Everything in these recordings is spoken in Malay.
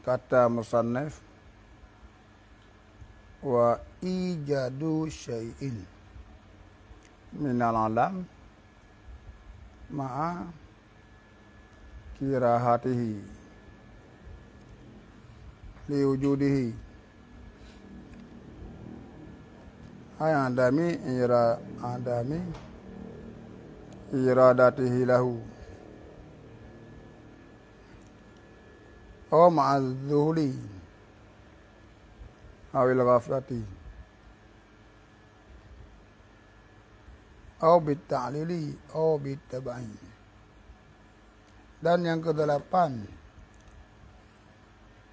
kata musannif wa ijadu syai'in minal alam ma'a kirahatihi liwujudihi adami iradatihi lahu aw ma'adzuhuli awil ghaflati aw bitta'lili aw bittaba'in. Dan yang kedelapan,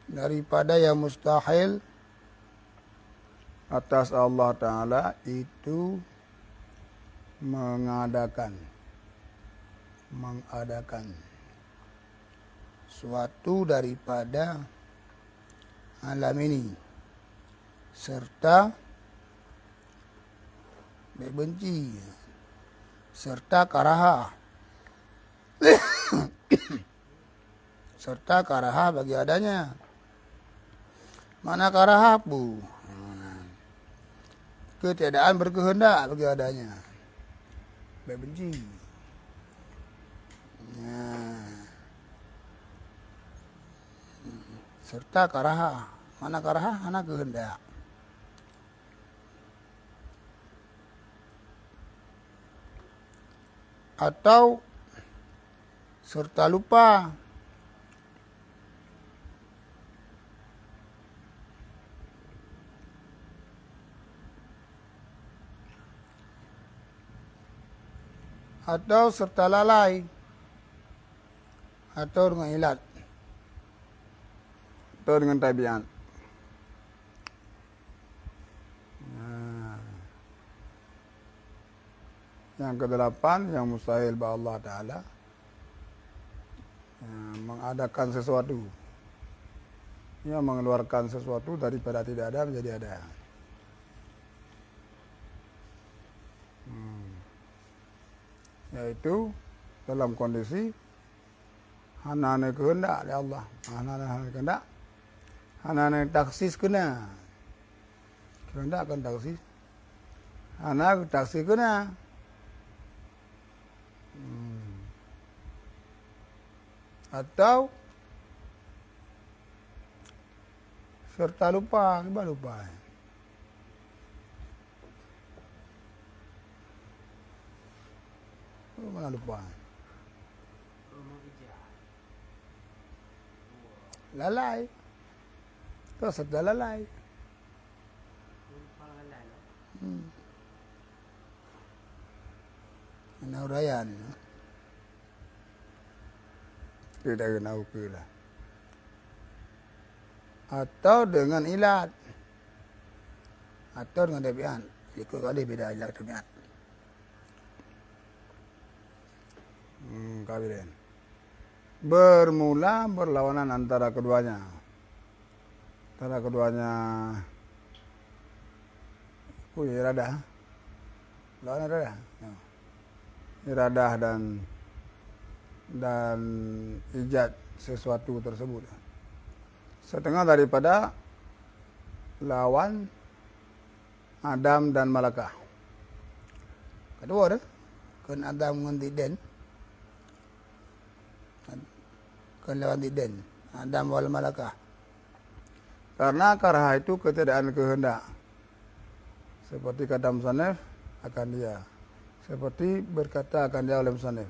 daripada yang mustahil atas Allah Ta'ala itu mengadakan suatu daripada alam ini serta benci serta karaha serta karaha bagi adanya. Mana karaha pu? Ketiadaan berkehendak bagi adanya. Benci. Serta karaha. Mana karaha? Mana kehendak. Atau serta lupa. Atau serta lalai. Atau dengan ilat. Atau dengan tabiat. Yang kedelapan, yang mustahil bagi Allah Ta'ala mengadakan sesuatu, mengeluarkan sesuatu daripada tidak ada menjadi ada. Yaitu dalam kondisi hanane kehendak dari Allah, hanane kehendak, hanane taksis kena, kehendak akan taksis, hanane taksis kena. Atau serta lupa, kita lupa. Mana lupa? Lalai. Terus serta lalai. Ini urayan. Tidak kena ukilah. Atau dengan ilat. Atau dengan tabiat. Ikut kali beda ilat tabiat. Kabirin. Bermula berlawanan antara keduanya. Iradah. Lawan iradah. Iradah dan ijad sesuatu tersebut. Setengah daripada lawan Adam dan Malakah. Kedua dah. Kan Adam dengan Diden. Kan lawan Diden. Adam wal Malakah. Karena karaha itu ketiadaan kehendak. Seperti kata musannif akan dia. Seperti berkata akan dia oleh musannif.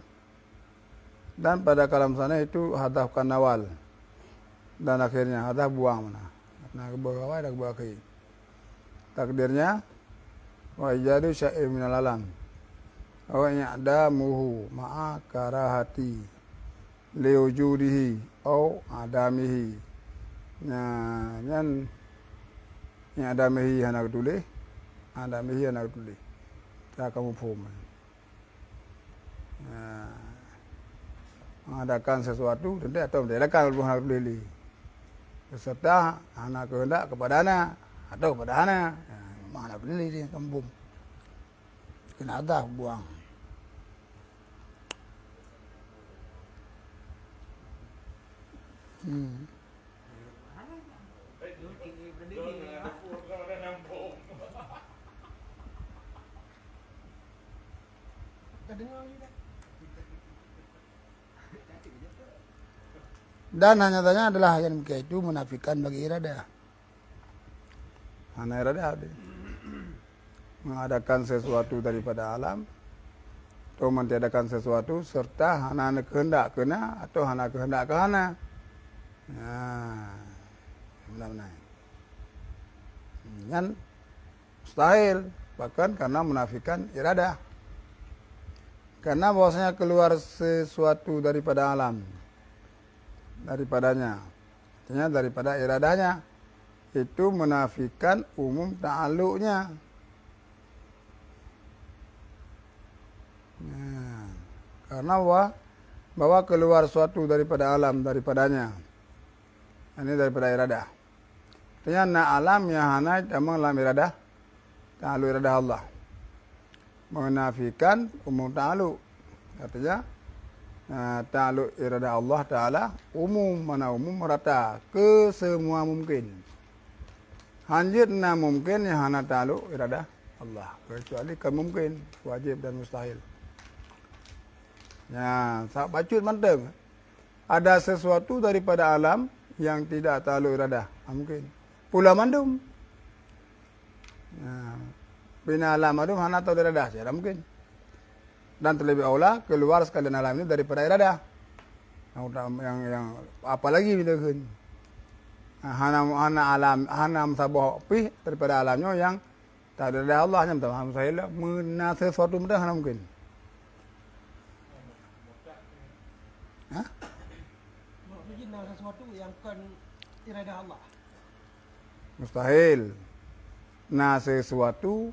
Dan pada kalam sana itu hadaf kanawal. Dan akhirnya hadaf buang mana. Nah kebawa ada kebawa ke. Takdirnya wa ijadu syai'in minal alam. Wa ya'damuhu ma'a karahati liwujudihi au adamihi. Nah, yang adamihi anak tulis. Adamihi anak tulis. Tak kamu faham. Mengadakan sesuatu tentu atau mengadakan hal beli beserta anak kehendak kepada anak atau kepada anak mana beli di kampung kena ada buang. Dan nyatanya adalah yang demikian itu menafikan bagi iradah. Hana iradah mengadakan sesuatu daripada alam atau mentiadakan sesuatu serta hana kehendak kena atau hana kehendak ke hana. Benar-benar. Kan mustahil bahkan karena menafikan iradah. Karena bahwasanya keluar sesuatu daripada alam daripadanya, artinya daripada iradahnya, itu menafikan umum ta'alluqnya. Karena bahwa keluar suatu daripada alam daripadanya, ini daripada iradah. Artinya na alam yang hana tamang lam iradah, ta'alluq iradah Allah. Menafikan umum ta'alluq. Artinya ta'alluq iradah Allah Ta'ala umum, mana umum merata ke semua mungkin. Hanjitna mungkin yang hana ta'alluq iradah Allah, kecuali kemungkin, wajib dan mustahil. Ya, bacut manteng. Ada sesuatu daripada alam yang tidak ta'alluq iradah, mungkin. Pula mandum. Ya, bina alam mandum hana ta'alluq iradah, tidak mungkin. Dan terlebih aula keluar sekalian alam ini daripada iradah. Yang apalagi bila kan. Hana alam, hana sabah pi daripada alamnya yang tak ada Allah nya minta saya mena sesuatu mudah hana mungkin. Hah? Mungkin sesuatu yang bukan iradah Allah. Mustahil. Nah sesuatu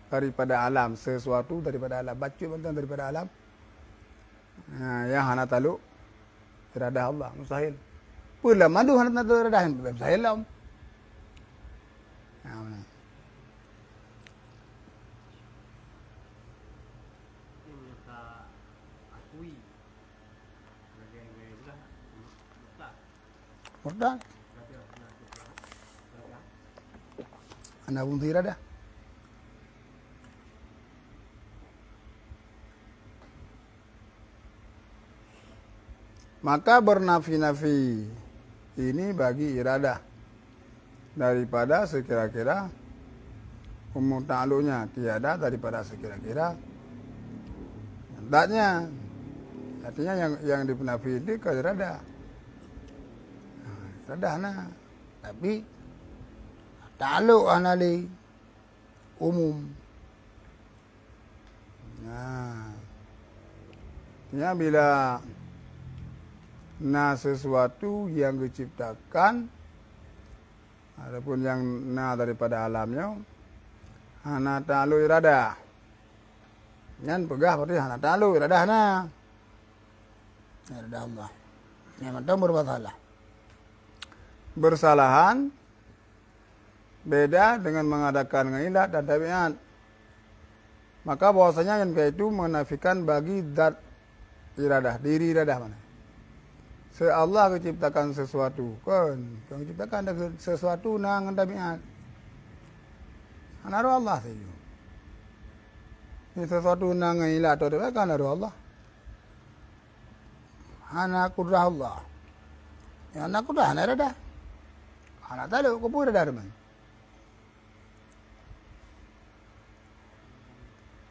daripada alam, sesuatu daripada alam, baca bentang daripada alam, yang hana taluk iradah Allah, mustahil. Pula madu hana taluk iradah, mustahil lah. Murtad. Ana pun iradah. Maka bernafi-nafi ini bagi iradah daripada sekira-kira umum ta'alluqnya tiada daripada sekira-kira hendaknya. Artinya yang dipenafi itu ke iradah. Iradah nah. Tapi ta'alluq anali umum. Nah. Ya bila sesuatu yang diciptakan adapun yang daripada alamnya hana ta'alluq iradah. Yang pegah berarti hana ta'alluq iradah iradah Allah. Yang mantap berbuat salah. Bersalahan beda dengan mengadakan ilat dan tabiat. Maka bahwasanya yang itu menafikan bagi zat iradah, diri iradah mana. Allah menciptakan sesuatu kan, yang menciptakan sesuatu nang tabiat. Anaru Allah saja. Ini sesuatu nang ilat atau tabiat kan anaru Allah. Hana kudrah Allah. Yang hana kudrah hana iradah. Hana taluk kupur iradah man.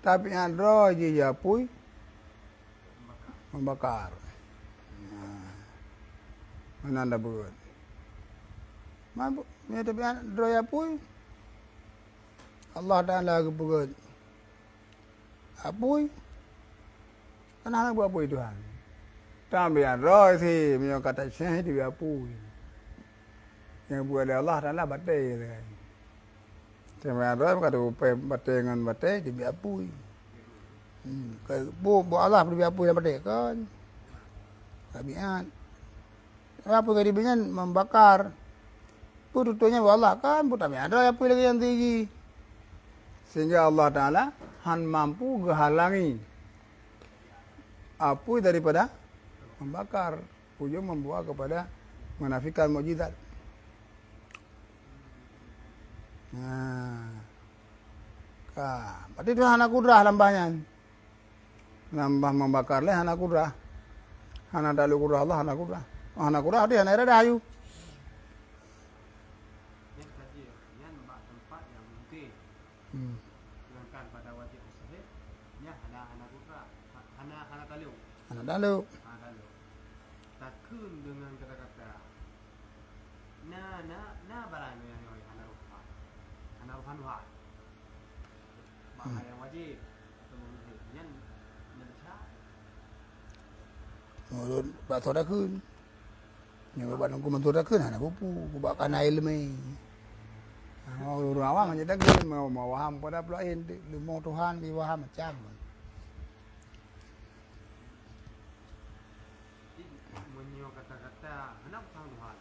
Tapi andro je japui membakar. Mana anda buat? Mampu, ni tapi andro japui. Allah Taala buat. Apui. Kenapa buat apui Tuhan? Tapi andro si mio kata syah di apui. Yang buat Allah Taala batai. Sebenarnya kata batai dengan batai di apui. Bu Allah di apui dan batai kan. Tabiat. Apa yang dibinyan membakar. Tutunya Allah kan, tapi ada apui lagi yang tinggi. Sehingga Allah Ta'ala mampu menghalangi api daripada membakar. Ujung membawa kepada menafikan mukjizat. Berarti itu hana kudrah lambahnya. Lambah membakar le hana kudrah. Hana dalu kudrah Allah hana kudrah. Hana kudrah dia hana iradah ayu. Yang tadi yang tempat yang mungkin sedangkan pada wajib sahih nya hana kudra hana talu. Hana dalu. Takun dengan kata-kata na barang yang hana ruhan. Hana ruhan wa. Maka yang wajib atau mungkin yang sah. Mulut batu dah kun. Yang badan ku mentu dah kun hana pupu. Ku bakar ilmu. Mau orang awam aja dah kun mau waham pada pelain di mau Tuhan di waham macam. Menyo kata-kata hana ruhan Tuhan.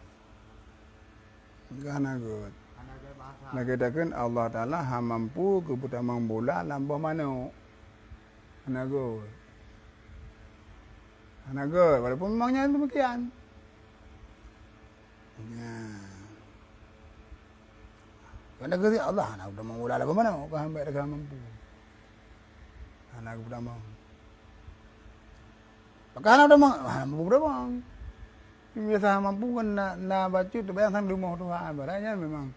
Hana good. Hana gaya bahasa. Nak katakan Allah Ta'ala ha mampu kepada membola lambah mana. Hana good. Hana good. Walaupun memangnya demikian. Ya. Kerana kata Allah hana kepada membola lambah mana. Kau hamba dah mampu. Hana kepada mampu. Maka hana mampu berapa? Biasa mampu kan nak baca tu bayang sang rumah Tuhan. Barangnya memang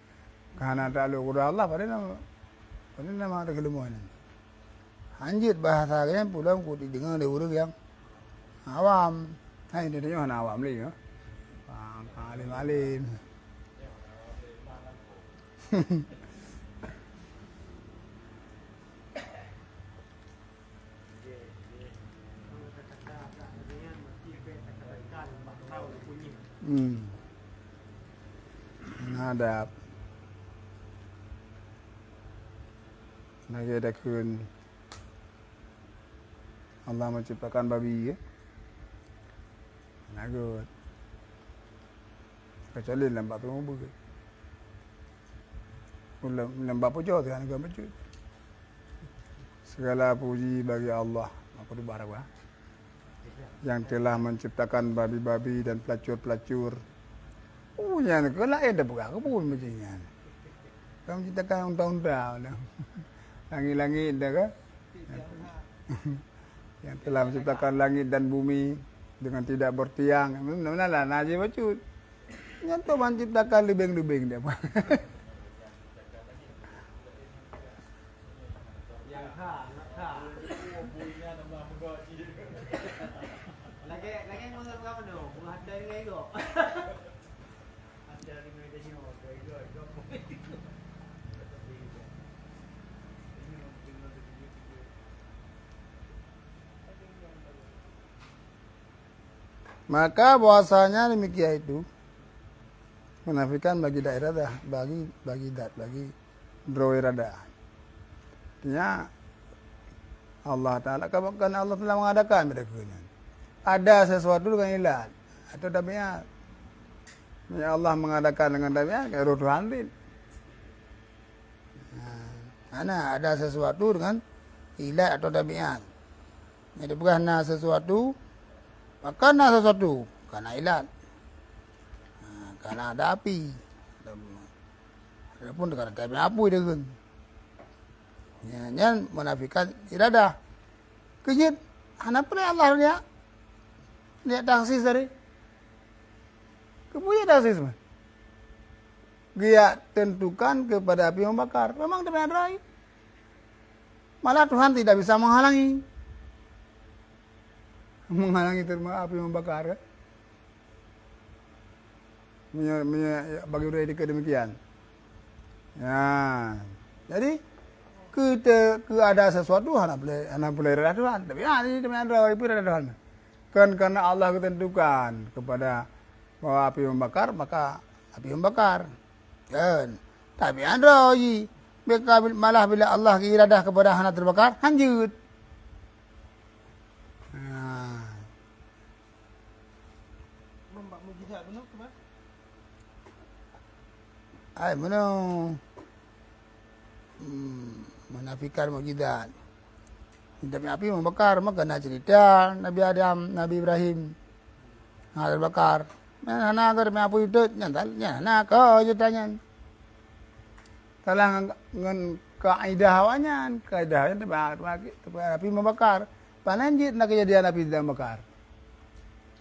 kerana tak lalu kepada Allah pada nama ada kelemahan. Anjir bahasa kan pulang ku didengar dari orang yang awam. Hai dia tanya hana awam lagi ya. Alim-alim. Nadab. Lagi ada kun Allah menciptakan babi ya. Nagut. Kecuali lembab tu mau buat. Lembab puja tu kan baca. Segala puji bagi Allah. Apa tu barak yang telah menciptakan babi-babi dan pelacur-pelacur. Yang ke lain dah bukan kebun macamnya. Kamu menciptakan unta-unta. Langit-langit dah ke? Yang telah menciptakan langit dan bumi dengan tidak bertiang. Mana-mana najib bacut. Yang tu menciptakan lebing-lebing dia. Lagi yang mengenal kamu tu, menghadiri lagi. Ada di meja ni, Maka bahasanya demikian itu menafikan bagi daerah dah, bagi droirada. Artinya Allah Ta'ala kan Allah telah mengadakan mereka. Ada sesuatu dengan ilat atau tabiat. Ya Allah mengadakan dengan tabiat kayak Tuhan din. Ana ada sesuatu dengan ilat atau tabiat. Jadi bukan sesuatu maka sesuatu karena ilat. Karena ada api. Adapun karena tabiat api dia kan. Ya, menafikan iradah. Kejit, kenapa Allah dia? Lihat taksis dari. Kepunya taksis mah. Dia tentukan kepada api membakar. Memang demikian rai. Malah Tuhan tidak bisa menghalangi. Menghalangi terima api membakar. Kan? Bagi mereka demikian. Ya, jadi kita ada sesuatu anak boleh rela Tuhan. Tapi ini demikian rai pun rela Tuhan. Kan karena Allah ketentukan kepada bahwa api membakar, maka api membakar. Kan. Tapi anda malah bila Allah iradah kepada hana terbakar, hanjut. Membak mujizat benar ke Mas? Ai mana menafikan mukjizat. Tapi api membakar, maka nak cerita Nabi Adam, Nabi Ibrahim. Terbakar. Mana agar me api itu nyantal, nyana kau je tanya. Salah ngan kaidah awalnya, kaidahnya api membakar. Panen jit nak kejadian api tidak membakar.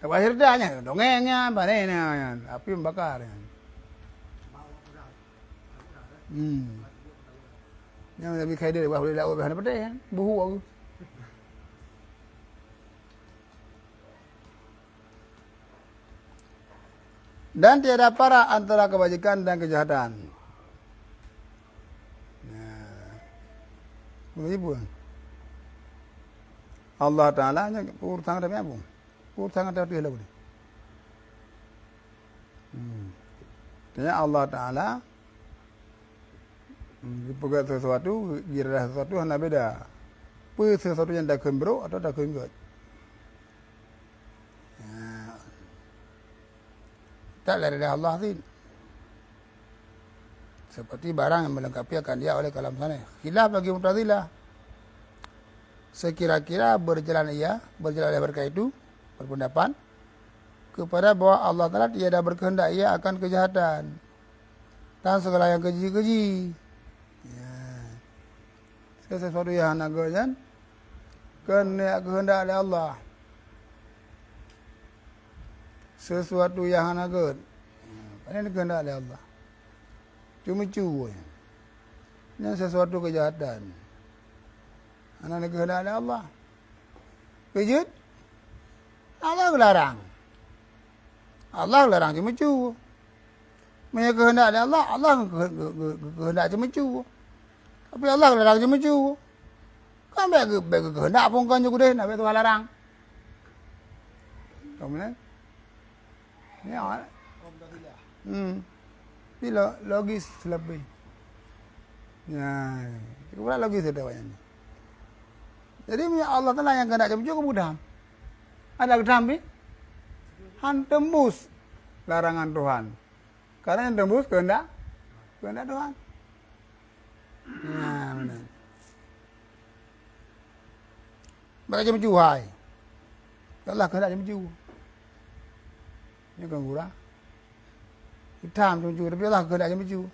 Apa ceritanya? Dongengnya, panennya, api membakar. Yang lebih kaidah dia boleh lawan bahan apa ya? Buhu aku. Dan tiada para antara kebajikan dan kejahatan. Begitu. Allah Taala nya urusan ada apa? Urusan ada dia lah. Artinya Allah Taala dipegat sesuatu, gira sesuatu hanya beda. Sesuatu yang dah kembro atau dah kenggut. Tak dari Allah sih. Seperti barang yang melengkapi akan dia oleh kalam sana. Khilaf bagi Mu'tazilah. Sekira-kira berjalan oleh mereka itu, berpendapat, kepada bahwa Allah Ta'ala tiada berkehendak ia akan kejahatan. Dan segala yang keji-keji. Sesuatu yang nak kehendak oleh Allah. Sesuatu yang nak ini kehendak oleh Allah. Cuma cuba. Ini sesuatu kejahatan. Anak kehendak oleh Allah. Kejut. Allah larang. Allah larang cuma cuba. Punya kehendak oleh Allah, Allah kehendak cuma cuba. Tapi Allah larang cuma cuba. Kan baik kehendak pun kan juga deh, nak Tuhan larang. Kamu ni? Ya. Ini logis lebih. Ya, kurang logis ada banyak. Jadi Allah Taala yang kehendak cuma cukup mudah. Ada ketampi, tembus larangan Tuhan. Karena yang tembus kehendak Tuhan. Nah, benar. Mereka cuma cuai. Allah kehendak cuma cuai. Ini kan kurang. Hitam cuma cuai, tapi Allah kehendak cuma cuai.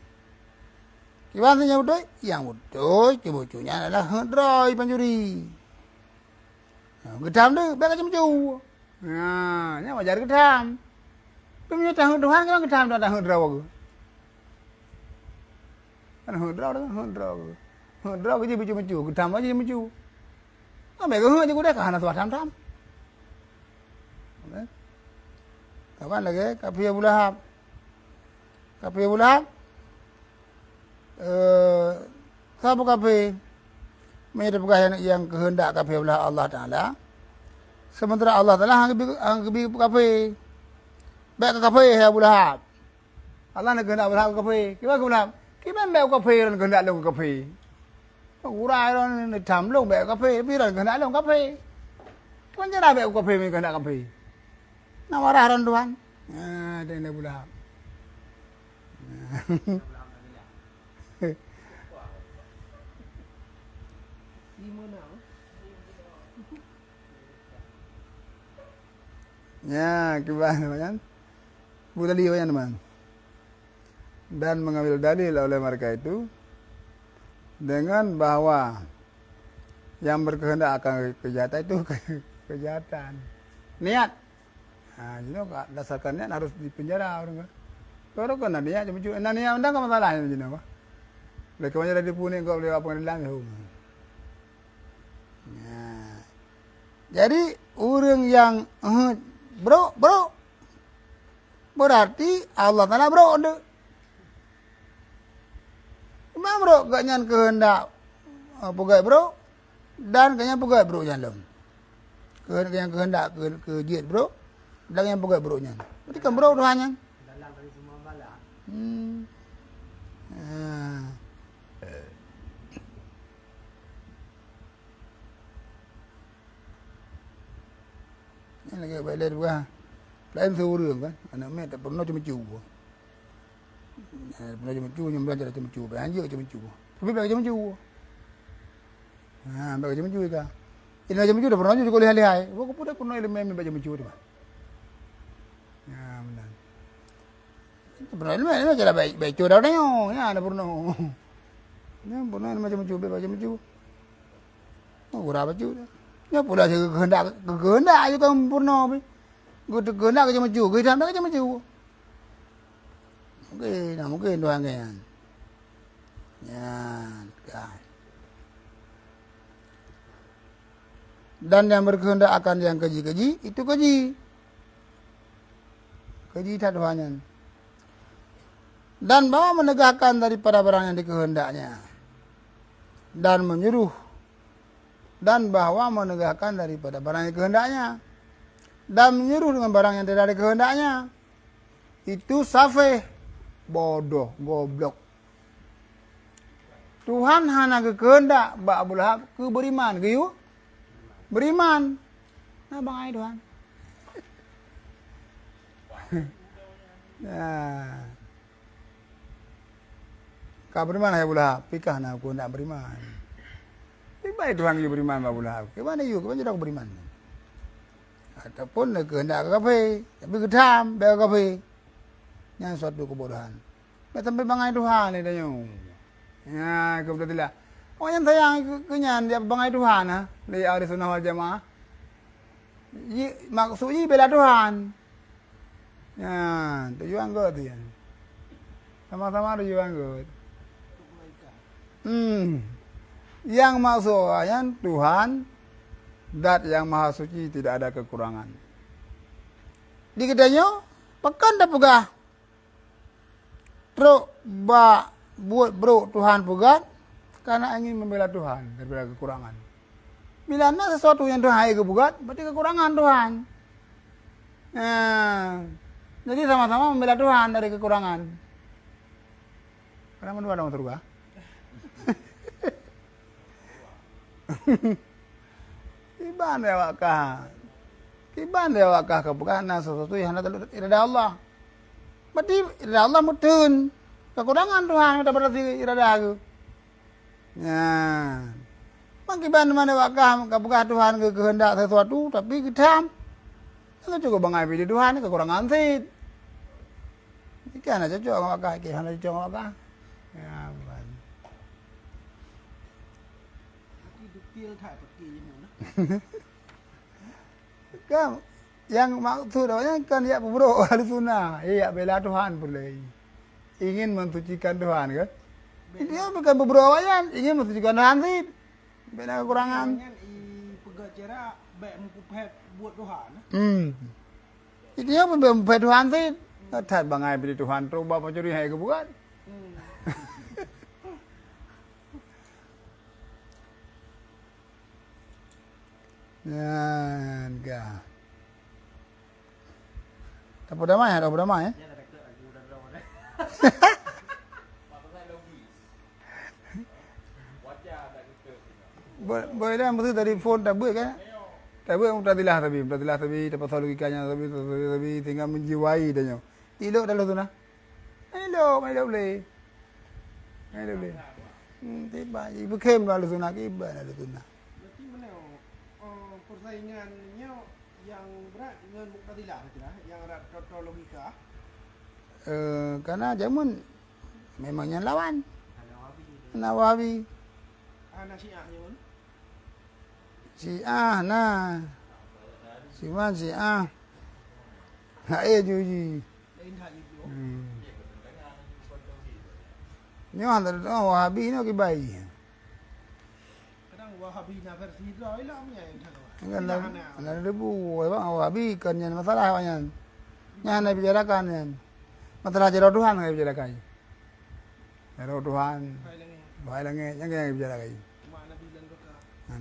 Gimana yang betul? Yang betul, cucunya adalah hendroi pencuri. Hitam tu, mereka cuma cuai. Nah, ini wajar hitam. Punya tahu Tuhan kan hitam tak tahu draw. Kan draw ke cuma cuai, hitam aja cuma cuai. Mereka hanya juga dah kahana tuan tam. Kapan lagi? Kapi Abu Lahab. Siapa kapi? Menjadi pegawai yang kehendak kapi Abu Lahab Allah Taala. Sementara Allah Taala hanggi kapi. Baik kapi Abu Lahab. Allah nak kehendak Abu Lahab kapi. Gimana Abu Lahab? Gimana baik kapi dan kehendak lu kapi? Urai orang hitam long baik kafe, tapi orang kehendak long kafe. Tuan cara baik kafe, mereka kehendak kafe. Nak marah orang Tuhan. Ada yang pula. Ya, gimana kan? Bukan dia yang teman. Dan mengambil dalil oleh mereka itu. Dengan bahwa yang berkehendak akan kejahatan itu kejahatan. Niat. Nah, jadi dasarkan niat harus dipenjara orang kan. Kalau kena niat cuma cuci. Niat anda kan masalah ni macam apa? Lepas macam dah dipunih kau boleh apa pengadilan tu. Nah. Jadi orang yang bro berarti Allah Taala bro ada. Memang bro, gaknya kehendak pegawai bro dan gaknya pegawai bro jalan. Yang kehendak ke jid bro dan yang pegawai bro nya. Berarti kan bro Tuhannya. Dalam dari semua bala. Ini lagi balik dua. Lain seorang kan, anak mek tak pernah cuma cuba. Pernah cuma cuba, yang belajar cuma cuba, belanja cuma cuba. Tapi belajar cuma cuba. Belajar cuma cuba kan. Ini cuma cuba, pernah cuba lihai-lihai. Aku pun dah pernah ilmu belajar cuma cuba tu. Benar. Pernah ilmu cara baik cuba dah ni. Ya, ada pernah. Nya pun macam-macam macam-macam. Oh, ora baju. Nya pula je kehendak je kan purna be. Gue kehendak macam-macam, gue dah macam-macam. Mungkin Tuhan kan. Ya, kan. Dan yang berkehendak akan yang keji-keji, itu keji. Keji tak Tuhannya. Dan bahwa menegakkan daripada barang yang dikehendaknya. Dan menyuruh. Dan bahwa menegakkan daripada barang yang dikehendaknya. Dan menyuruh dengan barang yang tidak dikehendaknya. Itu safeh. Bodoh, goblok. Tuhan hanya kehendak bak bulah ke beriman ke you? Beriman. Nah bang ai Tuhan. Nah. Kau beriman hai bulah, pikah nak aku nak beriman. Baik Tuhan you beriman bak bulah. Ke mana you? Ke mana dak beriman? Ataupun kehendak kafe, tapi kedam bel kafe. Yang suatu kebodohan. Sampai bang ai Tuhan ni dah you. Ya, kebetulan. Oh yang sayang kenyan dia bangai Tuhan ha. Dari ahli sunnah wal jamaah. Maksudnya bela Tuhan. Ya, tujuan gue tu ya. Sama-sama tujuan gue. Yang maksudnya Tuhan dat yang maha suci tidak ada kekurangan. Di kedanya pekan dah pegah. Terus buat bro Tuhan pegat karena ingin membela Tuhan daripada kekurangan. Bila ada sesuatu yang Tuhan ingin kebugat, berarti kekurangan Tuhan. Jadi sama-sama membela Tuhan dari kekurangan. Karena dua dong surga. Kiban dia wakah kebukaan sesuatu yang tidak ada Allah. Berarti tidak Allah mutun. Kekurangan Tuhan sudah berarti iradah aku. Ya. Bangkiban mana wakah kebuka Tuhan kehendak sesuatu tapi kita itu juga bangai pilih Tuhan kekurangan sih. Ikan aja cocok wakah ikan aja cocok wakah. Ya, bukan. Kan yang maksudnya kan ya bro ahli sunnah, iya bela Tuhan boleh. Ingin mensucikan Tuhan kan? Dia bukan beberapa yang ingin mensucikan Tuhan sih. Beda kekurangan. Pegat cara baik mengupet buat Tuhan. Dia mempet Tuhan sih. Tad bangai pilih Tuhan tu bapak curi hai ke bukan? Ya, enggak. Tak pada mai, dah pada mai. Boleh dah mesti dari phone tak boleh kan? Tak boleh mutadilah tapi dapat selalu logikanya tapi tinggal menjiwai dah nyo. Elok dah tu nah. Elok boleh. Tiba ibu kem dah tu nak iba dah tu nah. Berarti mana persaingannya yang berat dengan mutadilah saja yang ada logika. Karena jamun memangnya lawan. Nawawi. Anak Syiahnya pun. Syiah nah. Siman Syiah. Hai juji. Lain hal itu. Nyo hantar Wahabi no kibai. Kadang Wahabi na versi itu ilamnya yang Kan ada debu, bang Wahabi kan yang masalah banyak. Yang nak bicarakan yang masalah jero Tuhan nak bicarakan. Jero Tuhan. Baik langit yang kita bicarakan. Mana bilang kata.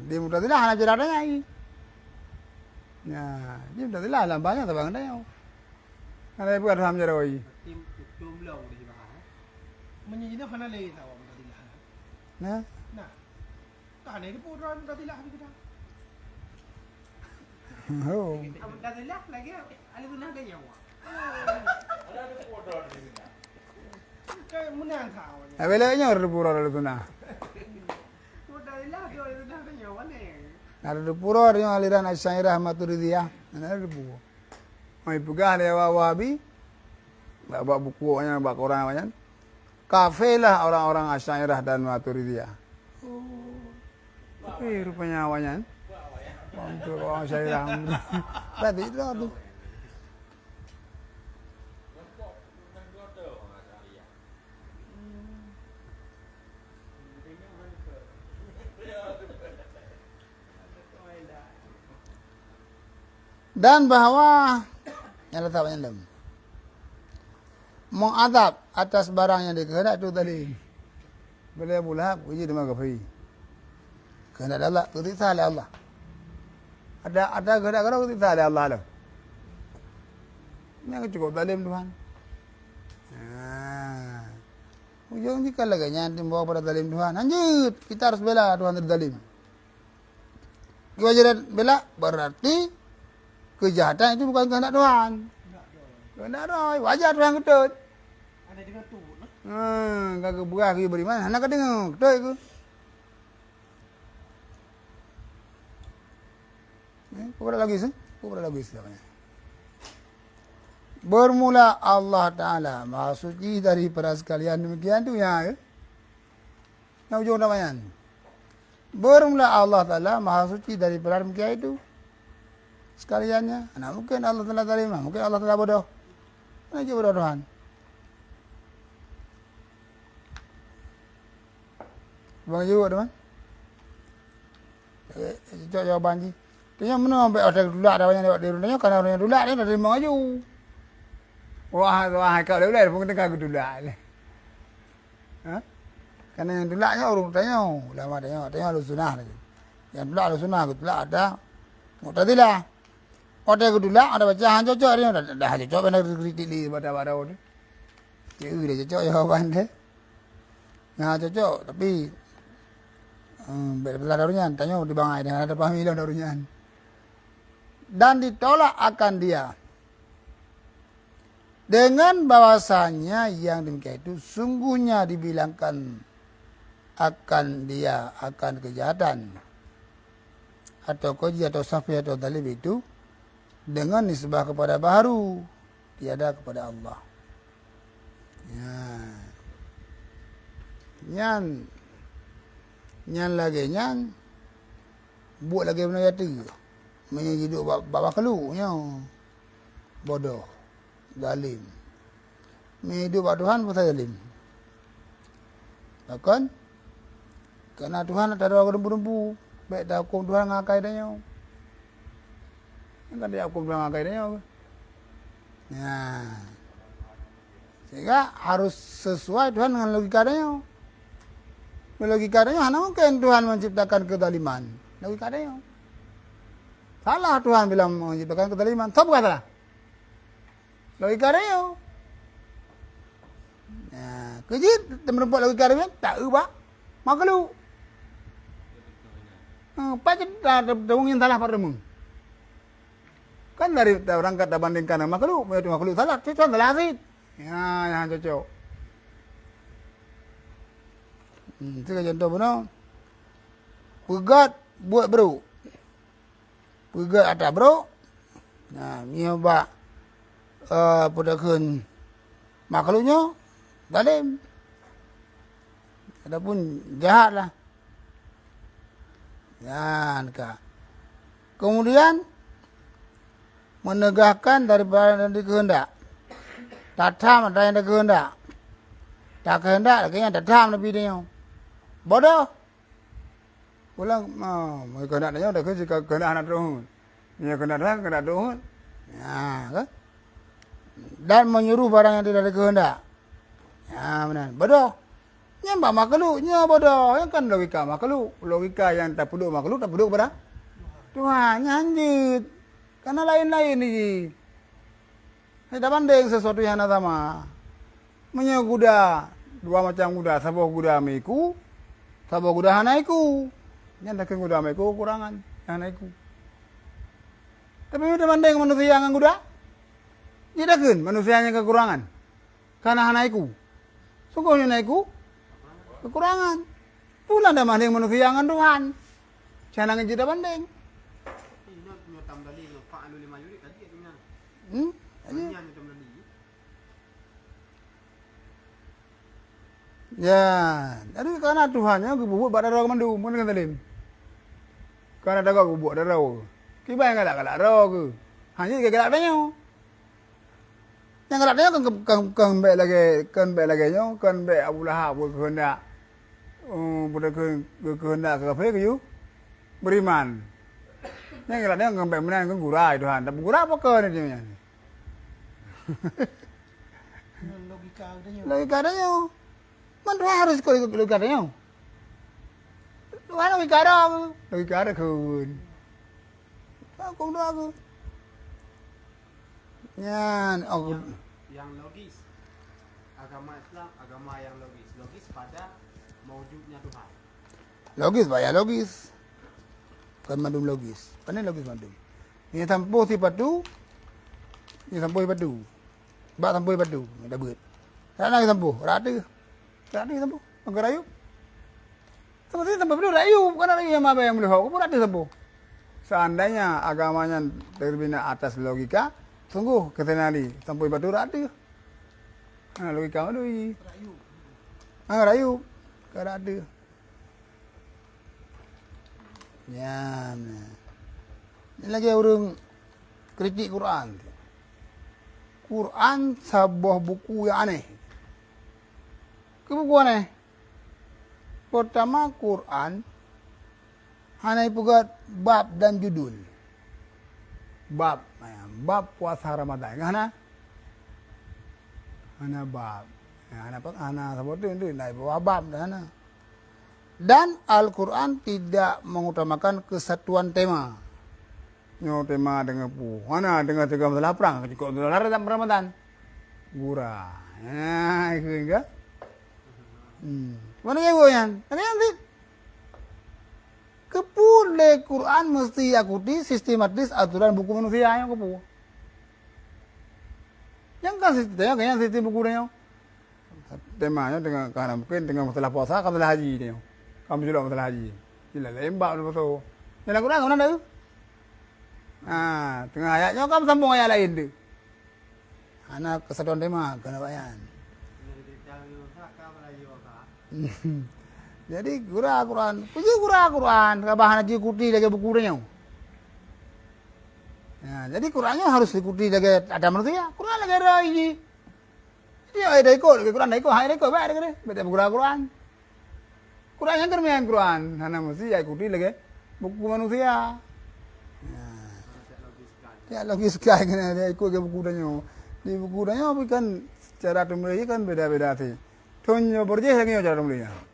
Dia mudah tidak hanya bicarakan lagi. Ya, dia mudah tidak lah banyak tu bang dah yo. Ada buat Tuhan jero lagi. Tim belum di bahas. Menyijinya mana lagi tahu mutadilah. Nah. Tak ada pun orang mutadilah kita. Oh. Mutadilah lagi ahli sunnah dia nyawa. Ada bodoh di sini. Kayak menang tahu. Abelanya orang pura ada tu nah. Mutadilah dia ahli sunnah dia nyawa ni. Ada pura yang aliran Asy'ariyah Maturidiyah. Ada pura. Mai pegah dia Wahabi. Bawa bukunya bawa Quran banyak. kafe lah orang-orang Asy'ariyah dan Maturidiyah. Rupanya awalnya. Untuk orang Asy'ariyah. Berarti itu tu. Dan bahwa yang letak banyak dalam mengadab atas barang yang dikehendak itu tadi. Bila pula uji dengan kafir. Kehendak Allah, ketika oleh Allah. Ada kehendak kalau ketika oleh Allah lah. Ini cukup zalim Tuhan. Ujung jika lagi nyantim bawa pada zalim Tuhan. Lanjut, kita harus bela Tuhan dari zalim. Kewajiban bela berarti kejahatan itu bukan kehendak Tuhan. Kehendak Tuhan, wajar Tuhan ketut. Ada dengan tu lah. Kagak buah ke beri mana? Anak kadang ketut ke. Pura lagi sih, pura lagi sih. Bermula Allah Ta'ala Maha Suci daripada sekalian demikian tu ya. Yang ujung namanya. Bermula Allah Ta'ala Maha Suci daripada demikian itu. Sekaliannya. Nah, mungkin Allah telah terima, mungkin Allah telah bodoh. Mana je bodoh Tuhan. Bang juga teman. Cocok jawapan je. Tanya mana sampai orang dulak dah banyak lewat di rumahnya karena orang yang dulak dia dah terima maju. Wah kau boleh pun tengah aku dulak. Ha? Karena yang dulaknya orang tanya, ulama tanya lu sunnah lagi. Yang dulak lu sunnah aku dulak ada. Mu'tazilah. Orang aku dulak ada baca hang cocok dia dah cocok benar kritik li pada orang. Dia cocok jawapan dia. Nah cocok tapi belah darunya tanya di bangai dengan ada pahami lah darunya. Dan ditolak akan dia dengan bahwasanya yang demikian itu sungguhnya dibilangkan akan dia akan kejahatan atau koji atau safi atau talib itu dengan nisbah kepada baharu tiada kepada Allah. Ya. Nyan lagi nyan buat lagi benda jati. Menjadi bapa keluarnya bodoh, zalim. Hidup Tuhan pun zalim. Bahkan kerana Tuhan tak ada rembu-rembu, baik tak hukum Tuhan ngakai dia. Kan dia hukum Tuhan ngakai dia. Ya. Sehingga harus sesuai Tuhan dengan logika dia. Logika dia, mana mungkin Tuhan menciptakan kezaliman? Logika dia. Salah Tuhan bilang menciptakan kezaliman. Tahu bukan salah? Logika dia. Nah, kejit teman buat logika dia tak ubah. Makhluk. Pasti dong yang salah pada dong. Kan dari orang kata bandingkan makhluk, makhluk salah, cocok salah sih. Ya, yang cocok. Itu contoh benar. Pegat buat bro. Pegat atas bro. Nah, nyoba pedakan makhluknya zalim. Adapun jahat lah. Ya, kemudian menegakkan daripada yang dikehendak. Tatam ada yang dikehendak. Tak kehendak lagi yang tatam lebih dia. Bodoh. Pulang, mereka nak tanya, dah kerja kehendak anak terus. Dia kehendak terus. Ya, kan? Dan menyuruh barang yang tidak dikehendak. Ya, benar. Bodoh. Nyembah makhluknya bodoh. Yang kan logika makhluk. Logika yang tak peduk makhluk, tak peduk pada Tuhan. Lanjut. Karena lain-lain ni. Kita banding sesuatu yang sama. Punya kuda. Dua macam kuda. Sebuah kuda miku. Sebuah kuda hanaiku. Yang tak kuda miku kurangan. Hanaiku. Tapi kita banding manusia dengan kuda. Dia tak manusianya kekurangan. Karena hanaiku. Sungguhnya naiku. Kekurangan. Pula dah banding manusia dengan Tuhan. Jangan kita banding. Ya, jadi karena Tuhannya bubuk pada roh mandu, mun kan talim. Karena ada kau bubuk ada roh. Kibai galak roh ke. Hanya galak tanya. Yang galak tanya kan be lagi nyo, kan be Abu Lahab kehendak. Pada kehendak ke apa ke you? Beriman. Yang galak tanya kan be menan kan gurai Tuhan. Tapi gurai apa ke ni dia? Logika adanya. Logika tanya. Man Tuhan harus ikut logika tanya. Tuhan logika ada. Logika ada kun. Aku doa aku. Yan, aku Yang logis. Agama Islam, agama yang logis. Logis pada mewujudnya Tuhan. logis Pak ya logis. Kan mandum logis. Pandai logis mandum. Ini tampo sifat tu. Ini tampo sifat tu. Bak tampo sifat tu. Dah beut. Tak nak tampo. Rada. Tak ada tampo. Angkat rayu. Seperti tampo betul rayu. Bukan rayu yang apa yang boleh. Aku pun ada tampo. Seandainya agamanya terbina atas logika, sungguh ketenali sampai batu ada. Logika mana ni? Rayu. Kan ada. Ya. Ini lagi orang kritik Quran. Quran sebuah buku yang aneh. Ke buku aneh? Pertama Quran hanya ipugat bab dan judul. Bab puasa Ramadan. Hana bab. Hana seperti itu. Naik bawa bab hana. Dan Al-Quran tidak mengutamakan kesatuan tema. Nyo tema dengan hana dengan tiga masalah perang. Cukup dolar dalam Ramadan. Gura. Itu enggak. Mana yang goyan? Nanti. Kepule Quran mesti ikuti sistematis aturan buku manusia yang kepu. Yang kan sistemnya kayaknya sistem buku dia. Temanya dengan karena mungkin dengan masalah puasa, masalah haji dia. Kamu juga masalah haji. Gila lembak betul. Yang Quran mana dah? Tengah ayatnya kamu sambung ayat lain tu. Anak kesatuan tema kena bayan. Jadi gura Quran, puji gura Quran, kabahan aja ikuti lagi buku dia. Ya, jadi Qurannya harus ikuti lagi ada manusia. Quran lagi ada ini. Jadi ada ikut lagi Quran, ikut, hai ikut, baik lagi. Betul gura Quran. Quran yang kermian Quran, hana mesti ikuti lagi buku manusia. Ya logis sekali kan dia ikut ke buku dia. Di buku dia kan cara tulis kan beda-beda sih. Tonyo berje lagi cara tulisnya.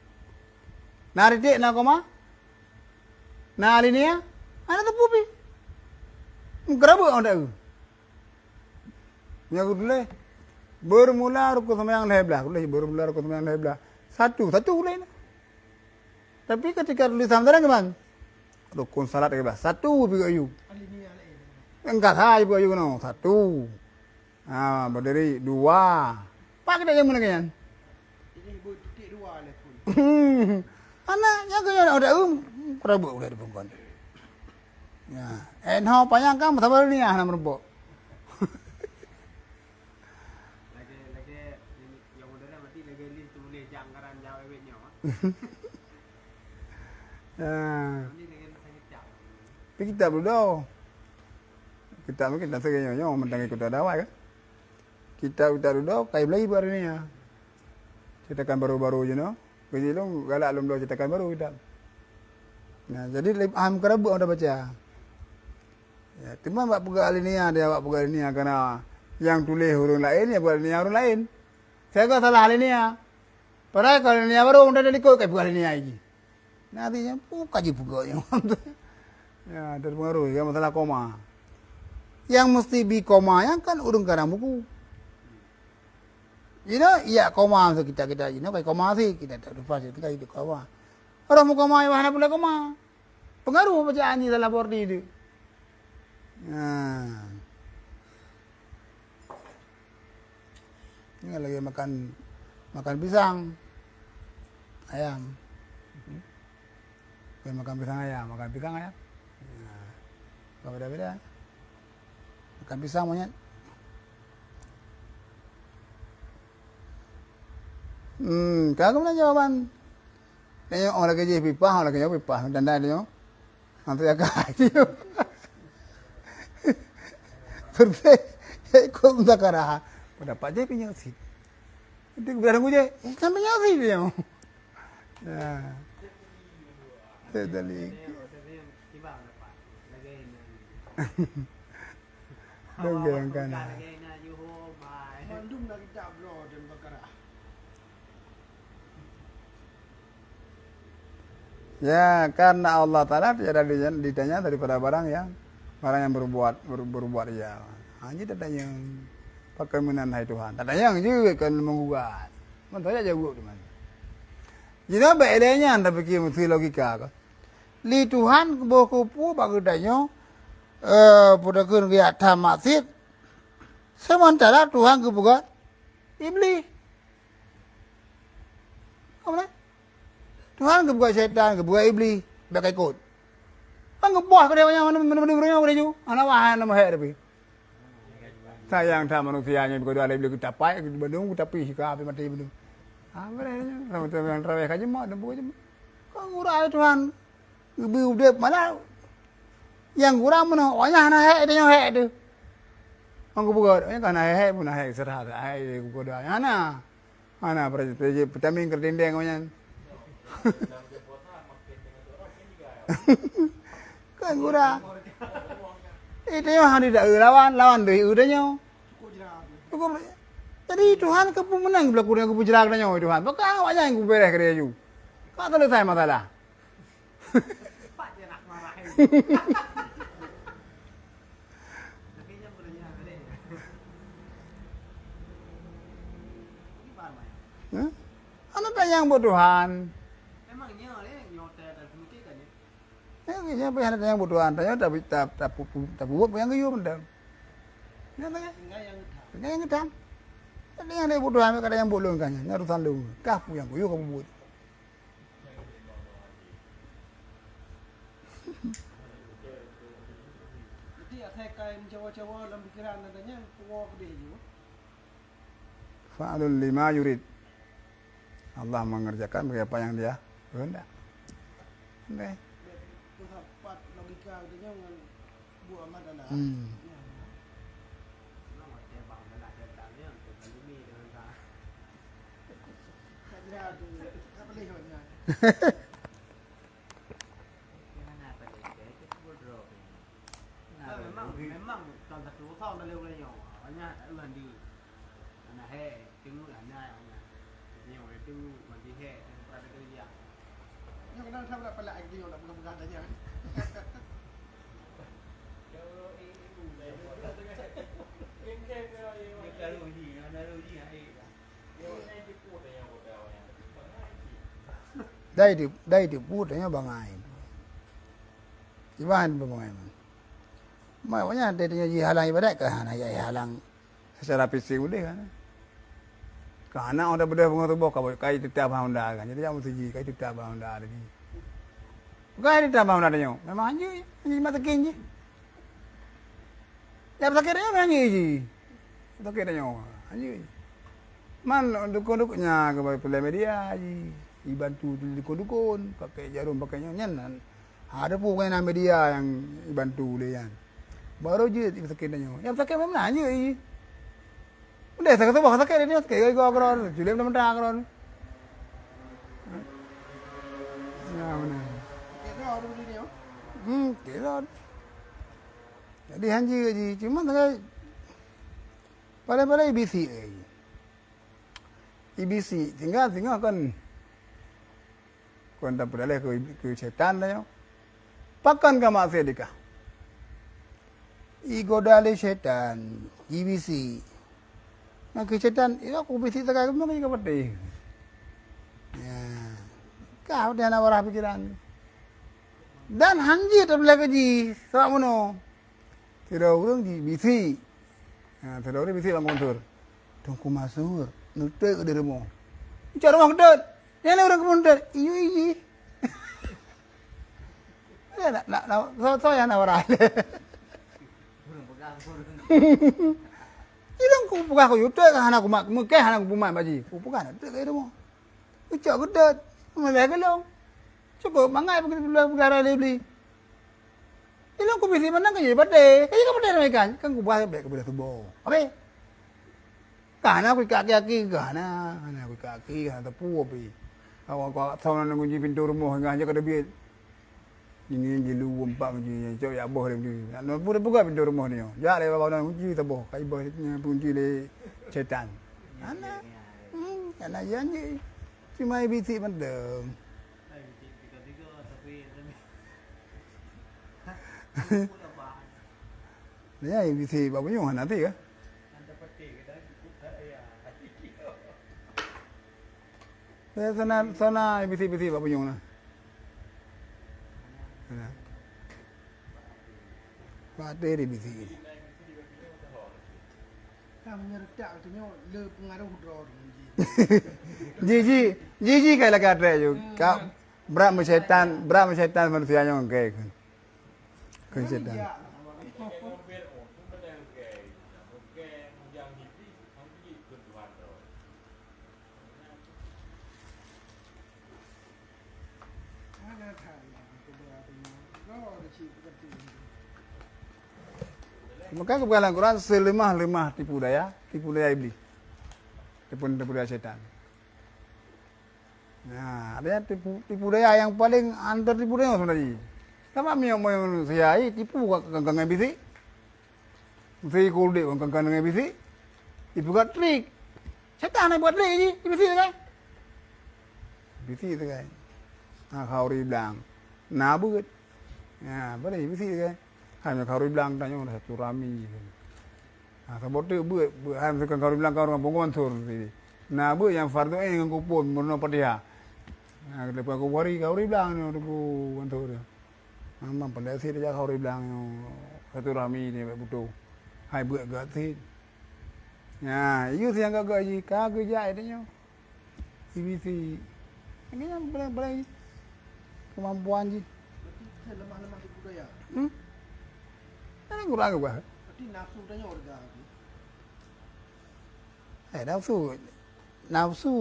Narite na koma? Na alinea? Ana tu pupi. Kerabu onda u. Ya gudle. Bermula ruku sama yang leblah. Gudle bermula ruku sama yang leblah. Satu gudle. Tapi ketika tulis sama orang keman. Rukun salat leblah. Satu pupi ayu. Enggak hai pupi ayu no. Satu. Berdiri dua. Pak kita yang mana kan? Ini ibu titik dua le pun. Anak yang kaya ada kerabu udah dibungkon. Ya, enho payang kan sabar ni nama rebok. Lagi yang udah mati lagi list tulis jangkaran jauh eweknya. Ini lagi sakit jauh. Tapi kita belum. Kita segenya mentang ikut dakwah kan. Kita dulu kai lagi baru ni ya. Ceritakan baru-baru je no. Kasi long galak lom lo ceritakan baru kita. Nah, jadi paham kerabu udah baca. Ya, cuma buat pegang alinea dia buat pegang alinea karena yang tulis huruf lain ya buat alinea huruf lain. Saya kata salah alinea. Padahal kalau alinea baru udah ada ikut kayak pegang alinea lagi. Nantinya kaji pegangnya. Ya, terpengaruh ya masalah koma. Yang mesti bi koma yang kan urung karang buku. Ya koma so kita kayak koma sih kita tak lupa sih kita itu koma. Orang mau koma yang mana boleh koma. Pengaruh bacaan ni dalam bordi itu. Nah. Ini lagi makan pisang ayam. Makan pisang ayam. Nah. Beda-beda. Makan pisang monyet. Kagak mana jawaban. Tengok orang kerja pipa, orang kerja pipa. Dan dah tengok. Nanti agak dia. Terus ikut mendakara. Pendapat je punya sih. Itu berada je. Sampai nyari dia. Ya. Sedalik. Tiba dapat. Lagi Dongeng kan. Lagi na yuho mai. Mandum lagi tak bro dan bakara. Ya, karena Allah Ta'ala tiada ditanya daripada barang yang berbuat ya. Hanya tak ada yang pakai menandai Tuhan. Tak ada yang juga kan menggugat. Mana saja jawab di mana. Jadi apa bedanya anda fikir mesti logika kan? Li Tuhan kupu bagi tanya pada kerja tamat sementara Tuhan kebuka iblis. Apa? Tuhan kebuka syaitan, kebuka iblis, bagai ikut. Kan kebuah ke dia mana mana dia ju. Anak wahan nama hai tapi. Sayang tak manusianya begitu ada iblis kita pai bedung kita pi ka api mati bedung. Apa dia? Sama yang terawih aja mau dan bukan. Kan ngurah Tuhan. Ngebi udah mana yang kurang mana ohnya anak hai dia hai tu. Ang kebuka, ohnya kan hai pun hai serah hai kebuka dia. Ana pertaming kerdindeng ohnya. Kan gura. Itu yang hari dah lawan deh udahnya. Cukup. Jadi Tuhan kepemenang bila kurang kepujaran dah nyawa Tuhan. Bukan awaknya yang kuberes kerja ju. Kau tak selesai masalah. Cepat je nak marahin. Tapi yang beranya ada ni. Ini mana? Anak tanya buat Tuhan. Memangnya ni nyote dan semikir kan ni. Siapa yang tanya buat Tuhan? Tanya tak buat yang kau benda. Yang tanya. Enggak Yang yang ngedam. Tadi yang dia buat Tuhan, mereka ada yang buat kan? Nyarusan lu. Kapu yang kau kamu buat. jadi saya kain cawa-cawa dalam pikiran adanya kuat dia ju. Fa'alul lima yurid. Allah mengerjakan apa yang dia kehendak. Okay. Tepat logika adanya dengan buat amat adalah. Nama dia bang dah dah ni untuk bumi dengan dah. Tak ada tu. Tak boleh hanya. Memang kalau satu tahun dah lewat ni, banyak ulan di. Anak hai, tengok anak anak. Ni orang tu mandi hai, pada kerja. Yang kadang tak nak pelak dia nak pegang adanya. Daiพูดnya bangai. Iban bangai. Makanya dia halang ibadat ke halang secara fisik boleh kan. Karena orang benda pengaruh bok kai tetap Honda kan. Jadi jangan mesti kai tetap Honda lagi. Kai tetap Honda dia. Memang aja ni mata kin je. Ya sakit dia memang aja. Sakit dia. Aja. Man dukun-dukunnya ke bawah media aja. Dibantu dukun-dukun pakai jarum pakai nyan. Ada pun kan media yang dibantu dia kan. Baru je sakit dia. Yang sakit memang aja. Udah sakit tu sakit dia sakit gua kron. Julim teman dah kron. Ya mana. Kita orang ni dia. Kira. Jadi hanji je cuma tak pada IBC lagi. IBC tinggal kan tak boleh ke syaitan dah. Pakan ka maksiat dikah. Igodale syaitan, IBC. Nak ke syaitan, aku IBC tak kaya memang ka pati. Ya. Kau dia nak warah pikiran. Dan hanji tak boleh kaji. Sebab mana? Tidak orang di IBC. Ha, tidak orang IBC lang kontur. Tungku masuk, nutek ke dirimu. Cara rumah kedut. Yang ni orang kemudian, iyo. Saya nak warai. Ilang ku buka ku yute kan anak ku mak mungkin anak ku mak baji. Ku bukan tu ke demo. Ucap gedut. Malah gelong. Cukup mangai perkara dia beli. Ilong ko bisi man kaya bade. Kaya ka bade naman kan. Kan ko buhay bade ka bade tubo. Abe. Kana ko kaki kana. Kana ko kaki kana tapu abe. Awak ko sauna ngunji pintu rumah hingga kada biit. Ini jilu umpak ngunji. Cok ya boh dia. Ano pura buka pintu rumah ni. Ya le bawa ngunji tabu. Kai boh kunci le setan. Ana. Ana janji. Cuma bisi mandem. Tiga-tiga tapi Dia bisi bawa punya nanti ke? anda peti kita kita ya. Saya sana bisi bawa punya na. Pate di bisi. Kami nyertak tu nyo le pengaruh hudro Jiji kayak lagi ada juga. Kau berat setan manusia yang kayak kan setan. Ada thai tu berapa ni. Kau ada cip seperti ni. Maka kebenaran Quran selemah-lemah tipu daya iblis. Tipu daya setan. Nah, ada tipu daya yang paling antar tipu daya sebenarnya. Sama manusia tipu kangkang iblis. Mesti kulit kangkang iblis. Tipu kat trik. Setan yang buat trik ni, iblis kan? Iblis tu kan. Nah, kau bilang, nabut. Ya, boleh iblis kan. Hanya kau bilang tanya orang satu rami. Nah, sebab tu buat hanya kau bilang kau orang punggungan sur sini. Nah, buat yang fardu ini dengan kupon murno padia. Nah, lepas kau worry kau bilang ni orang punggungan sur. Memang pandai sih dia kau bilang satu rami ni betul. Hai buat gak sih. Ya, itu yang kau gaji kagak jai dia. IBC. Ini yang boleh kemampuan je. Berarti lemah-lemah tipu daya. Ini kurang apa? Berarti nafsu tanya orga. Nafsu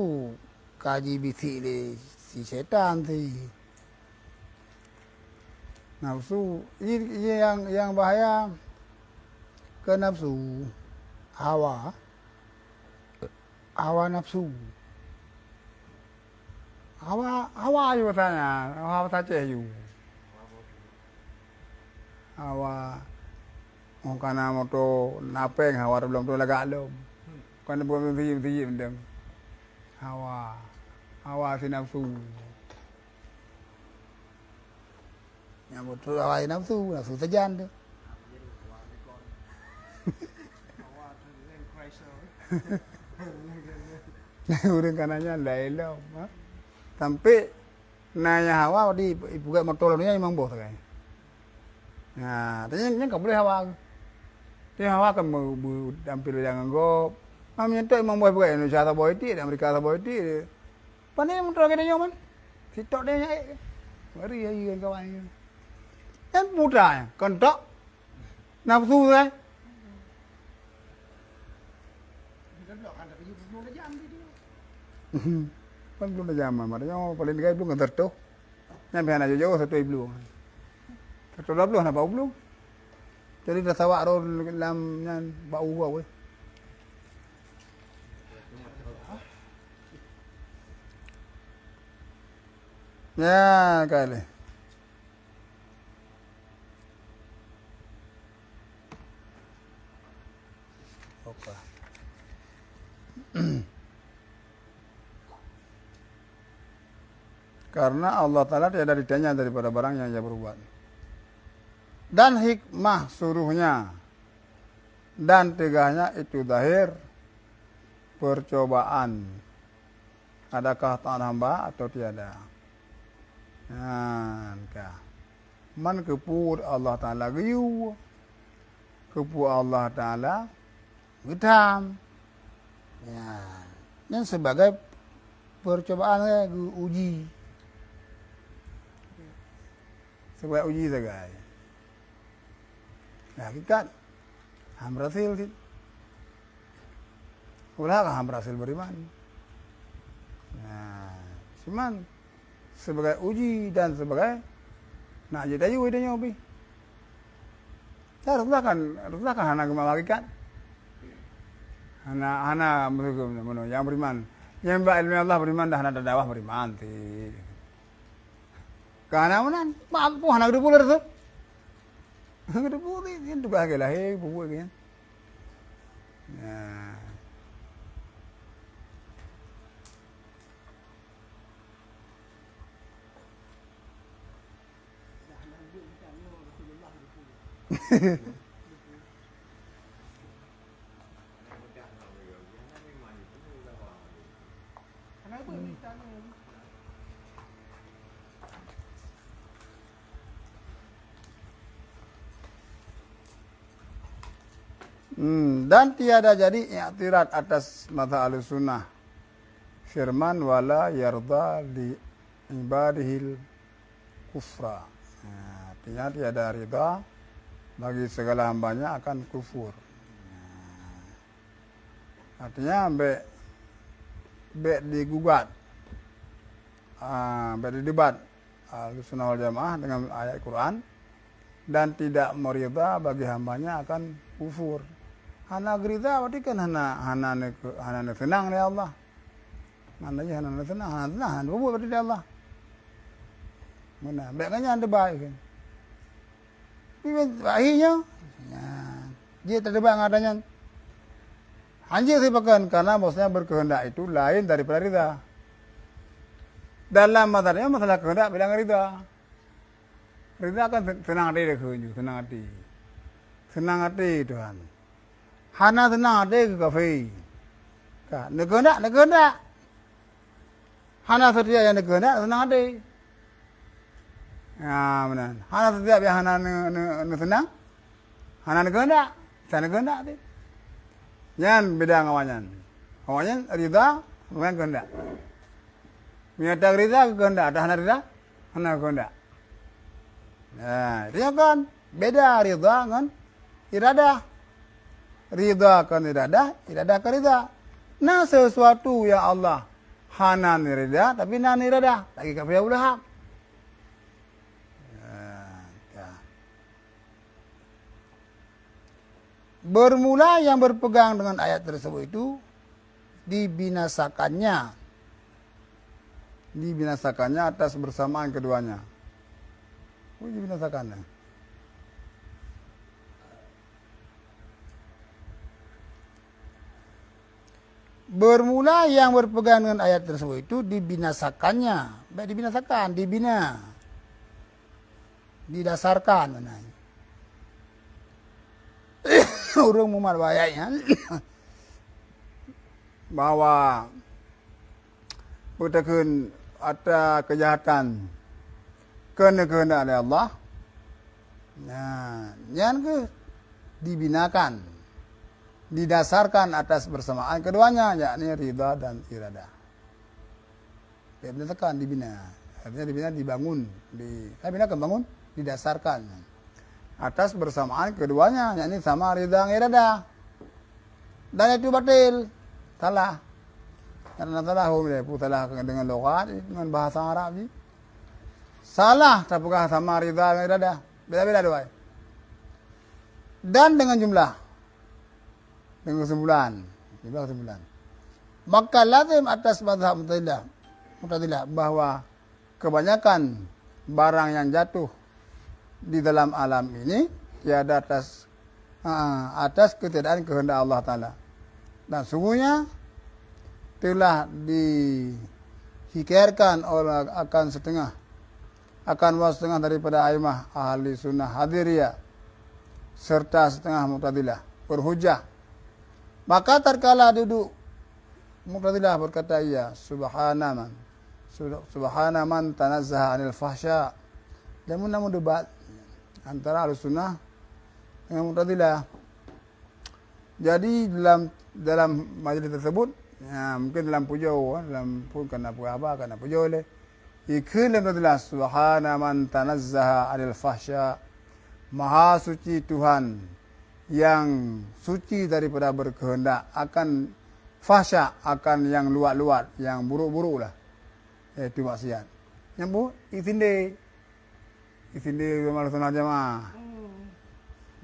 kaji bisi le si setan tu. Nafsu ini yang bahaya ke nafsu hawa nafsu. Hawa juga tanya, hawa saja ju. Hawa kana moto napeng hawa belum tu lagak lom. Kan belum ti mendem. Hawa si nafsu. Yang betul hawa nafsu tejan tu. Awak tu yang Chrysler. Urang kananya lain lom. Sampai nanya hawa di ibu kat motor ni memang bos kan. Nah, tanya kau boleh hawa. Dia hawa kan tampil jangan go. Kami tu memang boleh buat Indonesia tak boleh ti, Amerika tak boleh ti. Pandai motor kita nyaman. Sitok dia nyai. Mari ai kan kawan ni. Kan mudah kontak. Nafsu kan. Bila blok anda pergi belum dah jam dia. Kan belum zaman, maknanya paling dekat belum kan tertuh. Nyampe anak jauh satu belum. Satu belum nak bau belum. Jadi dah sawak ro dalam nyan bau bau. Ya, kali. Oke. Karena Allah Ta'ala tiada ditanya daripada barang yang ia berbuat. Dan hikmah suruhnya dan tegahnya itu zahir percobaan. Adakah taat hamba atau tiada? Man kepur Allah Ta'ala giyu. Kepur Allah Ta'ala gedam. Ya. Dan sebagai percobaan uji. Sebagai uji saja. Nah, hakikat ham berhasil sih. Ulah ham berhasil beriman. Nah, Cuman sebagai uji dan sebagai nak jadi ayu dia nyobi. Haruslah kan hana gemah hakikat. Hana menurut yang beriman. Yang ilmu Allah beriman dah hana dakwah beriman ti. Karena mana? Maaf pun hana gede puler tu. Gede puler itu bahagia lah bubu kan. Nah. Kenapa ni tanya? Dan tiada jadi i'tirad atas mazhab Ahlussunnah firman wala yarda li ibadihil kufra. Artinya tiada ridha bagi segala hambanya akan kufur. Artinya be digugat, be didebat Ahlussunnah wal Jamaah dengan ayat Quran dan tidak meridha bagi hambanya akan kufur. Hana gerida berarti kan hana tenang ya Allah. Mana je hana tenang, hana buat berarti dia Allah. Mana baiknya anda baik kan. Akhirnya dia terdebat ngadanya. Anjir sipakan karena bosnya berkehendak itu lain daripada ridha. Dalam masalah kehendak bilang ridha. Ridha kan tenang hati dia kunju, tenang hati. Senang hati Tuhan. Hana tenang hati ke kafe. Negendak. Hana setia yang negendak senang hati. Ya benar. Hana setia yang hana senang. Hana negendak. Saya negendak tu. Jangan beda ngawanyan. Ngawanyan ridha bukan kehendak. Menyatakan ridha kehendak. Ada hana ridha, hana kehendak. Nah, dia kan beda ridha kan iradah. Ridha kan iradah kan ridha. Nah sesuatu yang Allah hana ridha tapi nan iradah lagi kafir ulahab. Bermula yang berpegang dengan ayat tersebut itu dibinasakannya atas bersamaan keduanya. Dibinasakannya. Bermula yang berpegang dengan ayat tersebut itu dibinasakannya. Baik dibinasakan, dibina. Didasarkan. Orang mumat bayanya bahwa bertakun ada kejahatan kena oleh Allah. Nah, yang ke dibinakan, didasarkan atas bersamaan keduanya, yakni ridha dan iradah. Dibinakan, dibina. Artinya dibina dibangun, bina bangun, didasarkan atas bersamaan keduanya, yakni sama ridha dan iradah. Dan itu batil, salah. Karena salah dengan logat, dengan bahasa Arab ni. Salah, apakah sama ridha dan iradah? Beda-beda dua. Dan dengan jumlah. Dengan kesimpulan. Maka lazim atas mazhab Mu'tazilah bahwa kebanyakan barang yang jatuh di dalam alam ini tiada atas ketiadaan kehendak Allah Ta'ala. Dan sungguhnya telah dihikayatkan akan setengah daripada aimah ahli sunnah hadiriyah serta setengah Mu'tazilah berhujah. Maka tatkala duduk Mu'tazilah berkata ia subhana man tanazzaha anil fahsya. Dan namun debat antara Ahlussunnah dengan Mu'tazilah. Jadi dalam majlis tersebut, ya, mungkin dalam pujau, dalam pun kena pujau oleh ikut Mu'tazilah subhana man tanazzaha anil fahsya. Maha suci Tuhan yang suci daripada berkehendak akan fahsya, akan yang luat-luat, yang buruk-buruk lah. Itu maksiat. Nyambut isinde. Isinde malah sunah jamaah.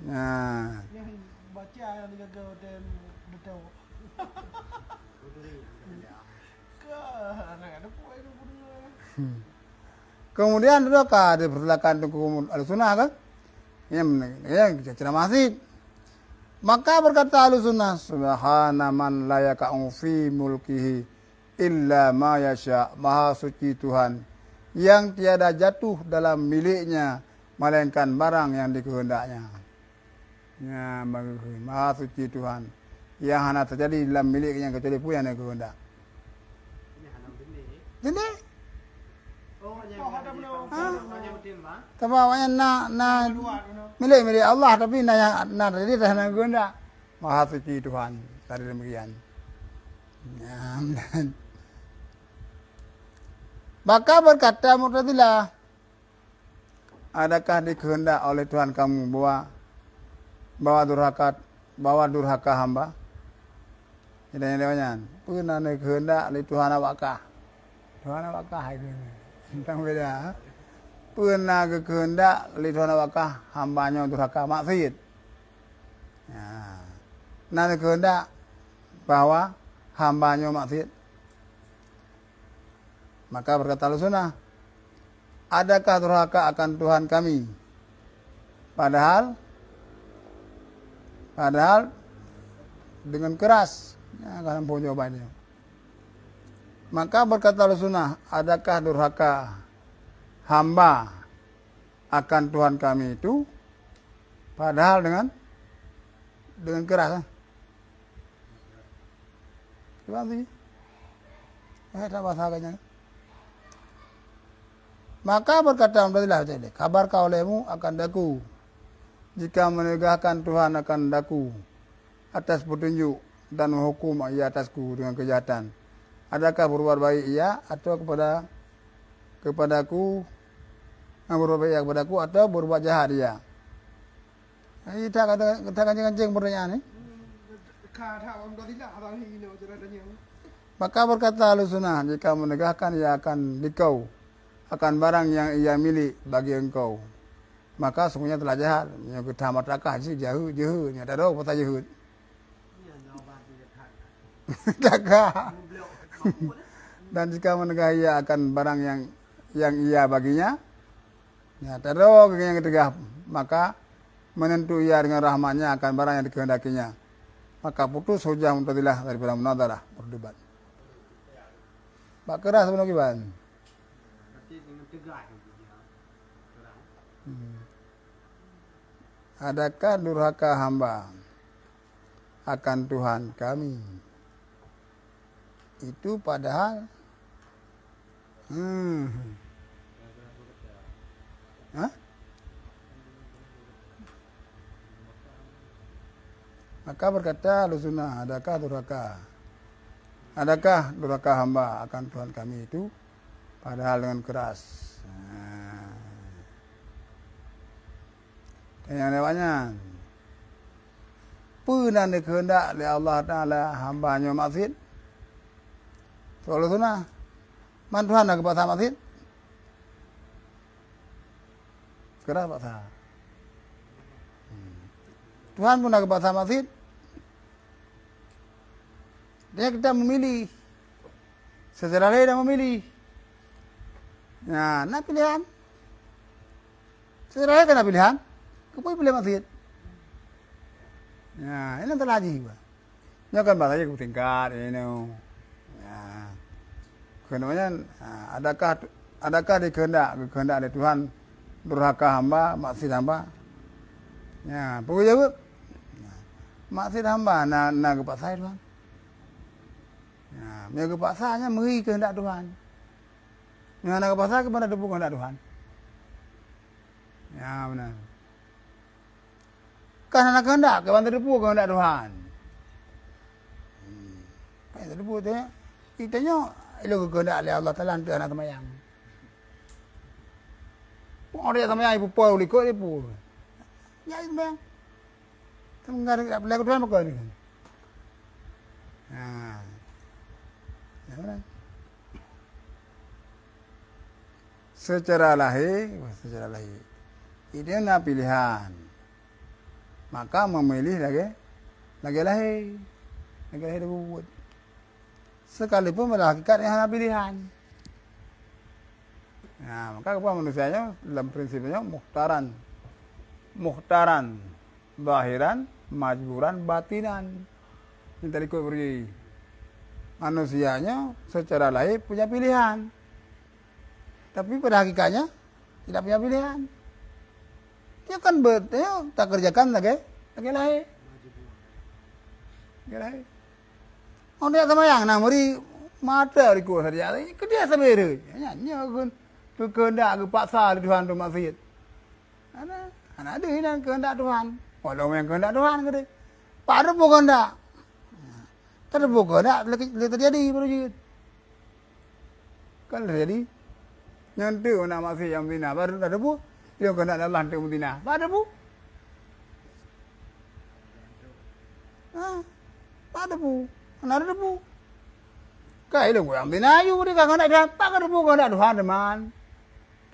Nah, Yang baca yang dijaga dan betul. Kan ada poin itu punya. kemudian dudukah dipersilakan hukum al-sunnah kan? Yang ceramah masjid. Maka berkata al-sunnah, subhana man la yaka'u fi mulkihi illa ma yasha. Maha suci Tuhan yang tiada jatuh dalam miliknya melainkan barang yang dikehendaknya. Ya, maha suci Tuhan yang hanya terjadi dalam miliknya kecuali pun yang dikehendak. Ini hanam dini. Jadi, Oh, hanya betul mah. tabawanya na milik Allah tapi na jadi dah na kehendak. Maha suci Tuhan tadi demikian. Ya, dan maka berkata Mu'tazilah, adakah dikehendak oleh Tuhan kamu bawa durhaka hamba? Tidak yang lewatnya. Pernah kehendak oleh Tuhan awakkah? Tuhan awakkah itu? Tentang beda. Pernah kehendak oleh Tuhan awakkah hambanya durhaka maksiat? Ya. Nah kehendak bahwa hambanya maksiat. Maka berkata al-sunnah, adakah durhaka akan Tuhan kami? Padahal dengan keras. Ya, kan pun jawabannya. Maka berkata al-sunnah, adakah durhaka hamba akan Tuhan kami itu? Padahal dengan keras. Gimana sih? Tak bahasanya. Maka berkata Alhamdulillah, kabarkah olehmu akan daku jika menegakkan Tuhan akan daku atas petunjuk dan menghukum ia atasku dengan kejahatan. Adakah berbuat baik ia atau kepadaku berbuat baik kepadaku atau berbuat jahat ia? Kita kencing pertanyaan ini. Maka berkata al-sunnah, jika menegakkan ia akan dikau akan barang yang ia milik bagi engkau, maka sungguhnya telah jahat. Yang kita matakah sih jauh, yang tak tahu apa jauh. Jaga. Dan jika menegak ia akan barang yang ia baginya, ya tak tahu yang ketegah, maka menentu ia dengan rahmatnya akan barang yang dikehendakinya. Maka putus hujah Mu'tazilah daripada munadharah berdebat. Pak keras sebenarnya gimana? Adakah durhaka hamba akan Tuhan kami? Itu padahal Maka berkata al-sunnah, adakah durhaka hamba akan Tuhan kami itu? Padahal dengan keras. Dan yang lewatnya, pernah dikehendak oleh Allah Ta'ala hambanya maksiat? Soal sunnah, man Tuhan nak kepasa maksiat? Keras paksa. Tuhan pun nak kepasa maksiat? Dia kita memilih. Secara lain memilih. Nah, nak pilihan. Secara lain kena pilihan. Kau pilih maksiat. Nah, ini telah haji. Ini kan bahasanya tingkat ini. Nah, kehendaknya adakah dikehendak oleh Tuhan durhaka hamba, maksiat hamba? Ya, pokok jawab. Maksiat hamba nak kepaksa Tuhan. Ya, yang kepaksanya meri kehendak Tuhan. Yang nak kepaksa kepada depu kehendak Tuhan. Ya, benar. Kan anak kehendak, kepada depu kehendak Tuhan. Kayak depu tu, kitanya ilo kehendak oleh Allah Taala untuk anak semayang. Orang dia semayang ibu pol ikut depu. Ya itu bang. Tengah tak boleh Tuhan apa ni? Ya, benar. secara lahir, itu na pilihan. Maka memilih lagi lahir debut. Sekalipun pada hakikatnya hanya pilihan. Nah, maka kepada manusianya dalam prinsipnya muhtaran, zahiran, majburan, batinan. Ini tadi kau beri. Manusianya secara lahir punya pilihan. Tapi pada hakikatnya tidak punya pilihan. Dia kan tak kerjakan lagi lahir. Oh dia sama yang namuri mata di kuasa dia. Dia sendiri. Nya kan kehendak ke paksa Tuhan tu maksud. Ada ini kehendak Tuhan. Walau yang kehendak Tuhan gitu. Pada pun kehendak. Tak ada kehendak terjadi berujud. Kan terjadi. Nyantu nak masih yang bina baru ada bu. Dia kehendak Allah tu bina. Pada bu. Pada bu. Ada bu. Kai lu yang bina ayu dia kehendak dia. Tak ada bu kehendak Tuhan teman.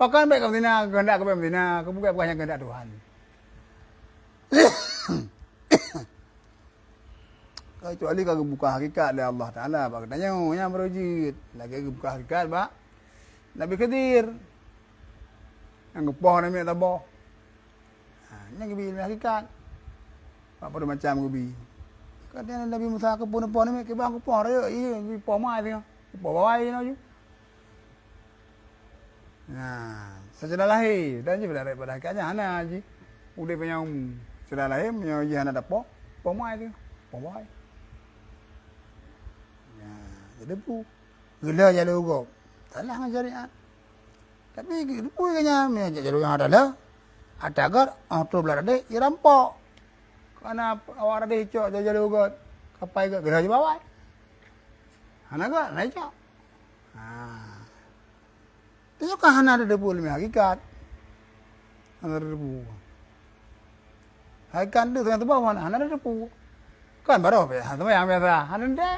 Pakai baik kehendak kehendak bukan hanya kehendak Tuhan. Kecuali kalau buka hakikat dari Allah Ta'ala. Pak katanya, yang berwujud. Lagi buka hakikat, Pak. Nabi Khidir. Yang gepoh Nabi Taboh. Ini kebi hakikat. Pak pada macam kebi. Katanya Nabi Musa kepoh Nabi. Kebang kepoh raya. Iya, kepoh mai tengok. Kepoh bawah ini aja. Nah, secara lahir. Dan juga daripada hakikatnya, hana aja. Udah punya secara lahir, punya uji hana dapoh. Kepoh mai tengok. Kepoh bawah. Jadi bu, gila jalur hukum. Taklah dengan syariat. Tapi bu kayaknya jalur yang adalah ada agar tu belah ada, ia rampok. Karena awak ada hijau jalur hukum, kapai ke gila di bawah. Hana ke naik cak. Itu kan hana ada debu lebih hakikat. Hana ada debu. Hakikat itu yang bawah hana ada debu. Kan baru apa? Hana yang biasa, hana ada.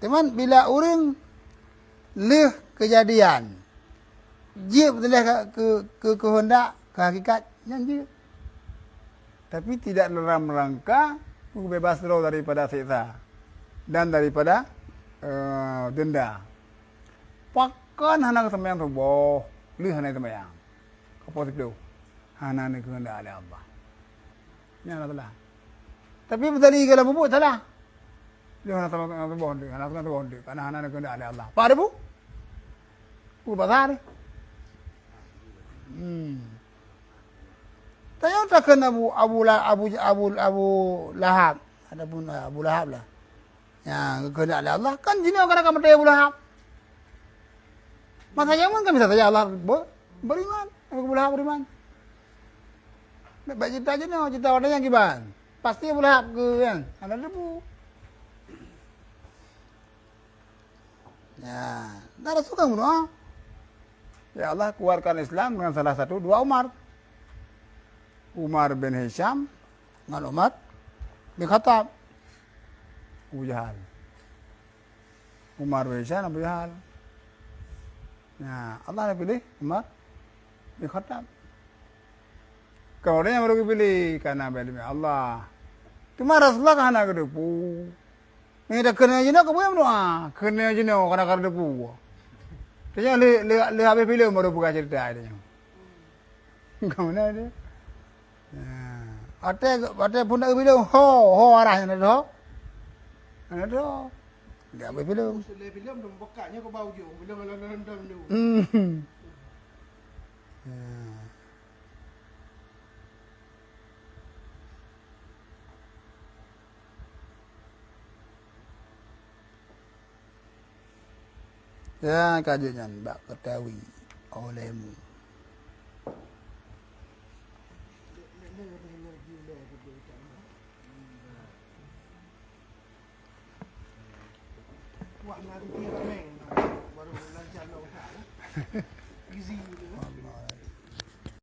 Teman bila orang leh kejadian dia betul ke kehendak ke hakikat yang dia tapi tidak dalam rangka bebas roh daripada siksa dan daripada denda. Pakan hana kesembahyang tubuh leh hana kesembahyang kapot itu hana kehendak oleh Allah yang adalah. Tapi betul ni kalau bubuk salah. Dia nak sama dengan tubuh dia, anak tubuh dia. Karena anak kena ada Allah. Pada bu, bu pasar. Tanya tak kena Abu Lahab. Ada pun Abu Lahab lah. Yang kena ada Allah kan jinak kena kamu Abu Lahab. Masanya pun kan bisa saja Allah beriman. Abu Lahab beriman. Baik cerita je no, cerita orang yang gimana? Pasti boleh ke kan? Ada debu. Ya, tak ada suka bunuh. Ya Allah keluarkan Islam dengan salah satu dua Umar. Umar bin Hisham dengan Umar bin Khattab. Abu Jahal. Umar bin Hisham Abu Jahal. Ya, Allah pilih Umar bin Khattab. Kau yang baru pilih karena berilmu Allah. Cuma Rasulullah kan nak depu. Ni dah kena je nak kau boleh doa. Kena je nak kena depu. Dia le habis pilih baru buka cerita dia. Kau mana dia? Ate pun nak pilih ho arahnya dah. Ana dah. Dia habis pilih. Sudah film dong bekaknya kau bau je. Bila rendam tu. Ya kajian bak ketahui olehmu. Wah, nak